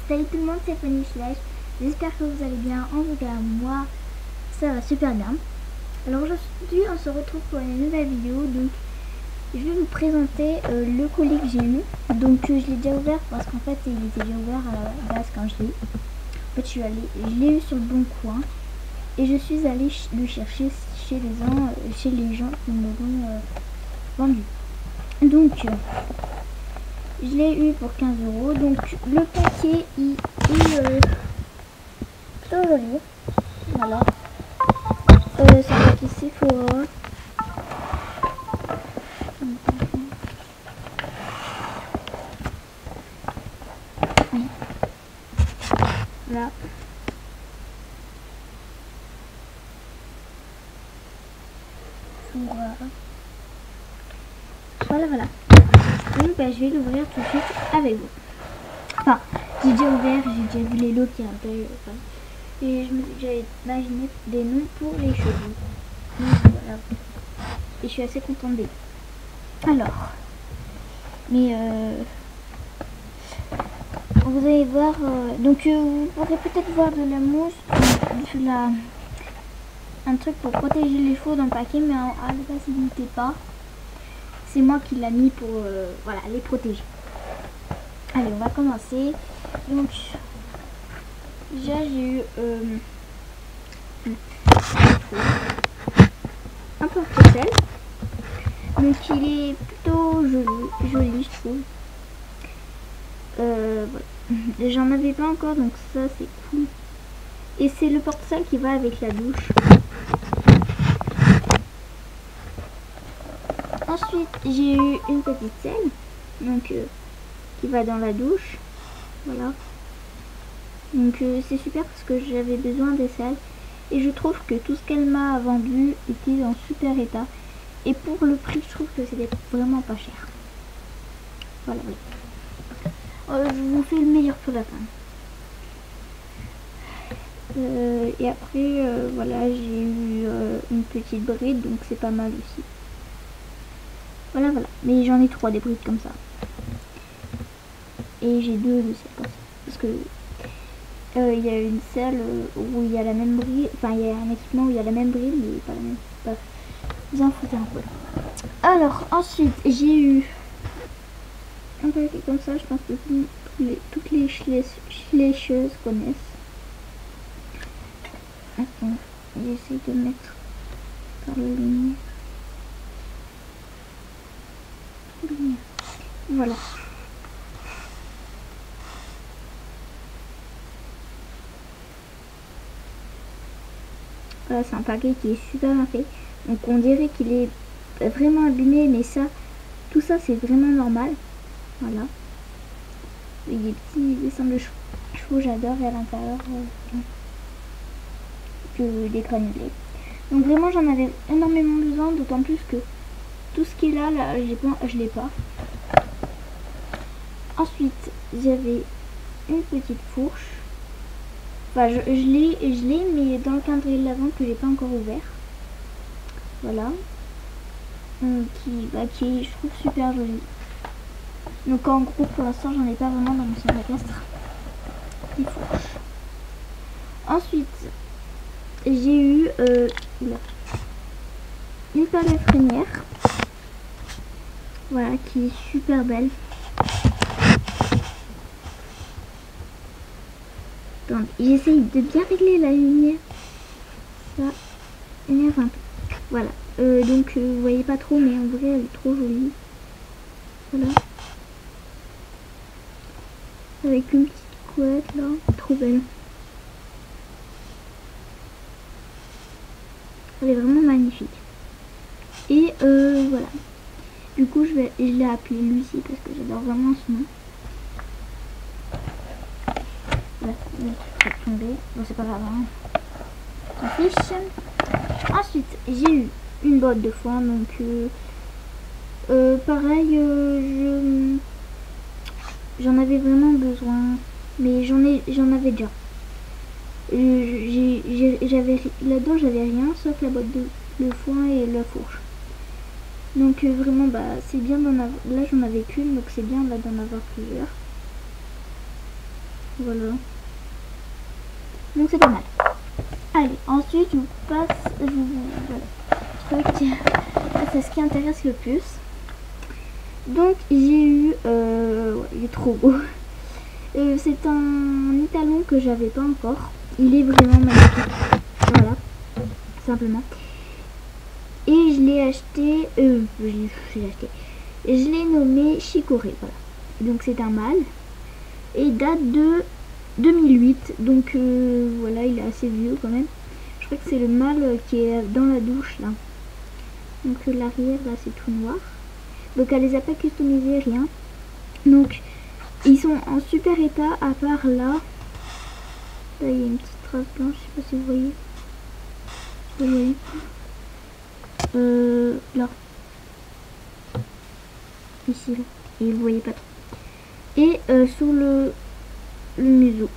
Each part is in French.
Salut tout le monde, c'est Fanny Schleich. J'espère que vous allez bien. En tout cas, moi, ça va super bien. Alors aujourd'hui, on se retrouve pour une nouvelle vidéo. Donc, je vais vous présenter le colis que j'ai eu. Donc, je l'ai déjà ouvert parce qu'en fait, il était déjà ouvert à la base quand je l'ai eu. En fait, je l'ai eu sur le bon coin et je suis allée le chercher chez les gens qui me l'ont vendu. Donc, je l'ai eu pour 15 €. Donc le paquet il est plutôt joli. Voilà. C'est un paquet Sephora. Oui. Voilà. Voilà. Donc je vais l'ouvrir tout de suite avec vous. Enfin, j'ai déjà ouvert, j'ai déjà vu les lots qui y a à l'intérieur. Et je me suis déjà imaginé des noms pour les cheveux. Donc voilà. Et je suis assez contente des. Alors. Mais vous allez voir. Donc vous pourrez peut-être voir de la mousse, un truc pour protéger les cheveux dans le paquet, mais à la base il n'était pas. C'est moi qui l'a mis pour voilà, les protéger. Allez, on va commencer. Donc déjà j'ai eu un porte-clés. Donc il est plutôt joli je trouve. Voilà. J'en avais pas encore, donc ça c'est cool. Et c'est le porte-clés qui va avec la douche. Ensuite j'ai eu une petite selle, donc qui va dans la douche. Voilà. Donc c'est super parce que j'avais besoin des selles. Et je trouve que tout ce qu'elle m'a vendu était en super état. Et pour le prix, je trouve que c'était vraiment pas cher. Voilà. Je vous fais le meilleur pour la fin. Et après, voilà, j'ai eu une petite bride, donc c'est pas mal aussi. Voilà. Mais j'en ai 3 des brides comme ça. Et j'ai 2 de celles comme ça. Parce que il y a une selle où il y a la même bride, enfin il y a un équipement où il y a la même bride, mais pas la même. Bref, vous en foutez un peu. Alors ensuite j'ai eu un paquet comme ça, je pense que toutes les schlécheuses connaissent. Attends, j'essaie de mettre par la lumière. Voilà. Voilà, c'est un paquet qui est super bien fait. Donc on dirait qu'il est vraiment abîmé, mais ça, tout ça c'est vraiment normal. Voilà. Il y a des petits dessins de chevaux, j'adore, et à l'intérieur des granulés. Donc vraiment j'en avais énormément besoin, d'autant plus que tout ce qui est là je l'ai pas. Ensuite j'avais une petite fourche. Enfin, je l'ai, mais dans le calendrier de l'Avent que j'ai pas encore ouvert. Voilà. Qui est, je trouve, super joli. Donc en gros, pour l'instant, j'en ai pas vraiment dans mon sac à castre. Des fourches. Ensuite, j'ai eu une palette freinière. Voilà, qui est super belle. Donc, j'essaye de bien régler la lumière. Ça énerve un peu. Voilà. Donc, vous voyez pas trop, mais en vrai, elle est trop jolie. Voilà. Avec une petite couette, là. Trop belle. Elle est vraiment magnifique. Et voilà. Du coup, je l'ai appelée Lucie parce que j'adore vraiment ce nom. Voilà, ça va tomber. Bon, c'est pas grave, hein. On s'en fiche. Ensuite, j'ai eu une botte de foin, donc pareil, j'en avais vraiment besoin, mais j'en avais déjà. Là-dedans, j'avais rien, sauf la botte de foin et la fourche. Donc vraiment, c'est bien d'en avoir. Là, j'en avais qu'une, donc c'est bien d'en avoir plusieurs. Voilà. Donc c'est pas mal. Allez, ensuite je vous passe, voilà, truc, c'est ce qui intéresse le plus. Donc j'ai eu, ouais, il est trop beau. C'est un étalon que j'avais pas encore. Il est vraiment magnifique. Voilà, simplement. Et je l'ai acheté, je l'ai nommé Chicorée, voilà. Donc c'est un mâle et il date de 2008, donc voilà, il est assez vieux quand même. Je crois que c'est le mâle qui est dans la douche là. Donc l'arrière là c'est tout noir. Donc elle les a pas customisés, rien. Donc ils sont en super état à part là. Là il y a une petite trace blanche, je sais pas si vous voyez. Vous voyez là. Ici là. Et vous voyez pas trop. Et sur le museau.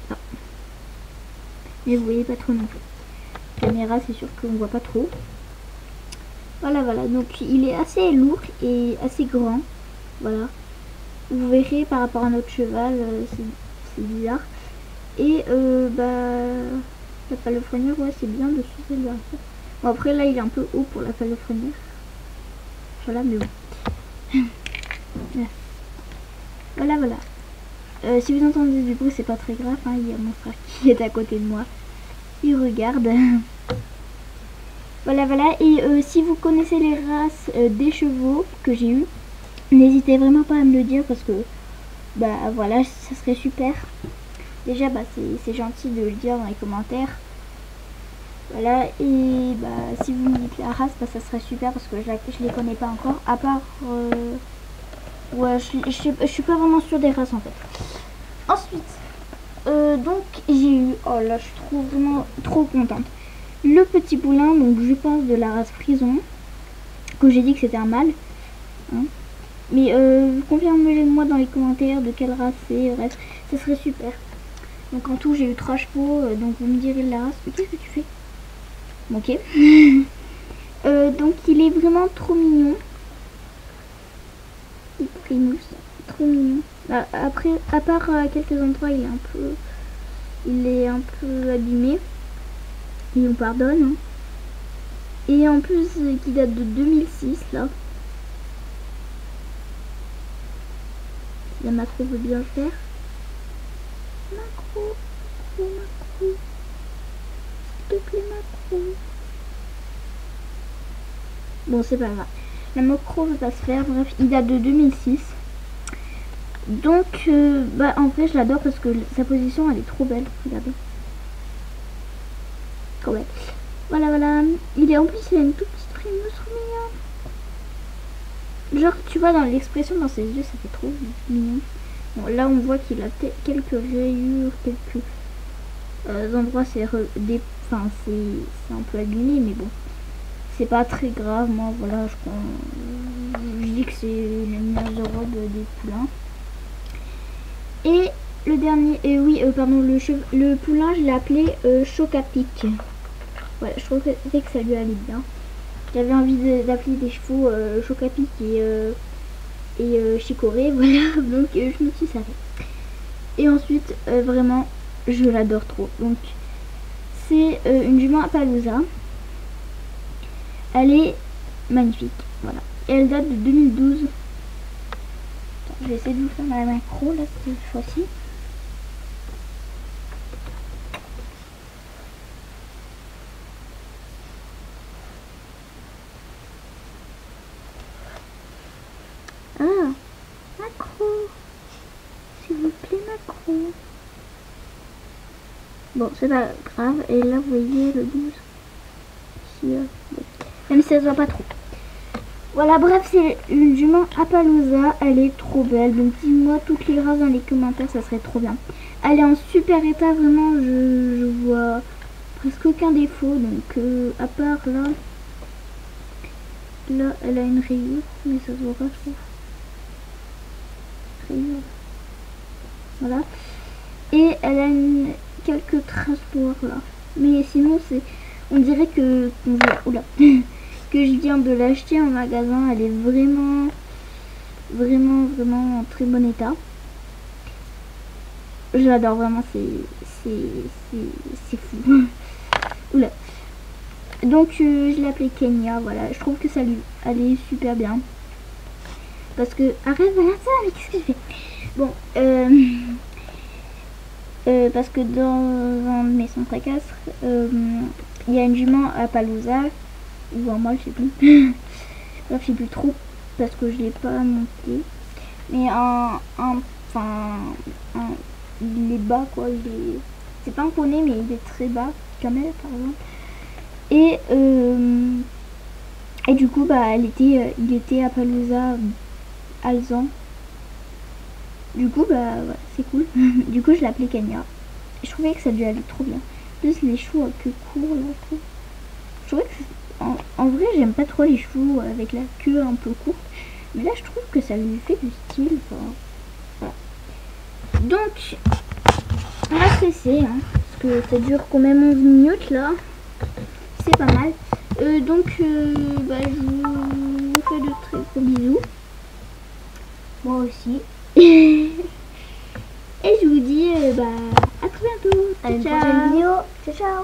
Là. Mais vous voyez pas trop non plus. Caméra c'est sûr qu'on voit pas trop. Voilà, donc il est assez lourd et assez grand. Voilà. Vous verrez par rapport à notre cheval, c'est bizarre. Et la palefrenière, ouais, c'est bien de sucer le harissa. Bon, après là, il est un peu haut pour la palefrenière. Voilà, mais bon. Voilà. Si vous entendez du bruit, c'est pas très grave. Hein, il y a mon frère qui est à côté de moi. Il regarde. Voilà. Et si vous connaissez les races des chevaux que j'ai eu, n'hésitez vraiment pas à me le dire parce que, voilà, ça serait super. Déjà, c'est gentil de le dire dans les commentaires. Voilà, et si vous me dites la race, ça serait super parce que je les connais pas encore. À part, ouais, je suis pas vraiment sûre des races en fait. Ensuite, donc j'ai eu, oh là, je suis vraiment trop contente. Le petit poulain, donc je pense de la race frison, que j'ai dit que c'était un mâle. Hein. Mais confirmez-le-moi dans les commentaires de quelle race c'est, bref, ça serait super. Donc en tout j'ai eu 3 chevaux, donc vous me direz la race. Mais qu'est-ce que tu fais? Ok. Donc il est vraiment trop mignon. Il Primus, trop mignon. Après, à part à quelques endroits, il est un peu abîmé. Et on pardonne. Hein. Et en plus, qui date de 2006 là. Si la macro veut bien le faire. Macro. S'il te plaît, macro. Bon, c'est pas grave. La macro veut pas se faire. Bref, il date de 2006. Donc, en fait, je l'adore parce que sa position, elle est trop belle. Regardez. Trop belle. Voilà. Il est en plus, il a une toute petite Primus trop mignon. Genre, tu vois, dans l'expression dans ses yeux, ça fait trop mignon. Bon, là, on voit qu'il a quelques rayures, quelques endroits, c'est un peu abîmé, mais bon. C'est pas très grave. Moi, voilà, je dis que c'est la meilleure robe des poulains. Et le dernier, le poulain, je l'ai appelé Chocapic. Voilà, je trouvais que ça lui allait bien. J'avais envie d'appeler des chevaux Chocapic et Chicorée, voilà, donc je me suis servi. Et ensuite, vraiment, je l'adore trop. Donc, c'est une jument Appaloosa. Elle est magnifique, voilà. Et elle date de 2012. Attends, je vais essayer de vous faire la macro, là, cette fois-ci. Ah, macro. S'il vous plaît, macro. Bon, c'est pas grave. Et là, vous voyez le 12. Ici, même si ça se voit pas trop. Voilà, bref, c'est une jument Appaloosa. Elle est trop belle. Donc, dis-moi toutes les races dans les commentaires, ça serait trop bien. Elle est en super état, vraiment. Je vois presque aucun défaut. Donc, à part là. Là, elle a une rayure, mais ça se voit pas trop. Rayure. Voilà. Et elle a quelques traces noires là. Mais sinon, on dirait que que je viens de l'acheter en magasin. Elle est vraiment en très bon état. Je l'adore vraiment, c'est fou. Oula. Donc je l'ai appelée Kenya, voilà. Je trouve que ça lui allait super bien. Parce que... Arrête, voilà ça, mais qu'est-ce que je fais? Bon, parce que dans un de mes centres équestres, il y a une jument à Palooza, ou à moi, je sais plus. Bref, je sais plus trop, parce que je l'ai pas monté. Mais il est bas, quoi. C'est pas un poney, mais il est très bas. Camel, par exemple. Et du coup, bah, il était à Palooza Alzan. Du coup, bah, ouais, c'est cool. Du coup, je l'ai appelé Kenya. Je trouvais que ça lui allait trop bien. Plus les chevaux à queue court, là, je trouve. Je trouvais que, en vrai, j'aime pas trop les chevaux avec la queue un peu courte. Mais là, je trouve que ça lui fait du style. Voilà. Donc, on va se laisser, hein, parce que ça dure quand même 11 minutes, là. C'est pas mal. Donc, bah, je vous fais de très gros bisous. Moi aussi. Et je vous dis bah, à très bientôt. À une prochaine vidéo. Ciao, ciao.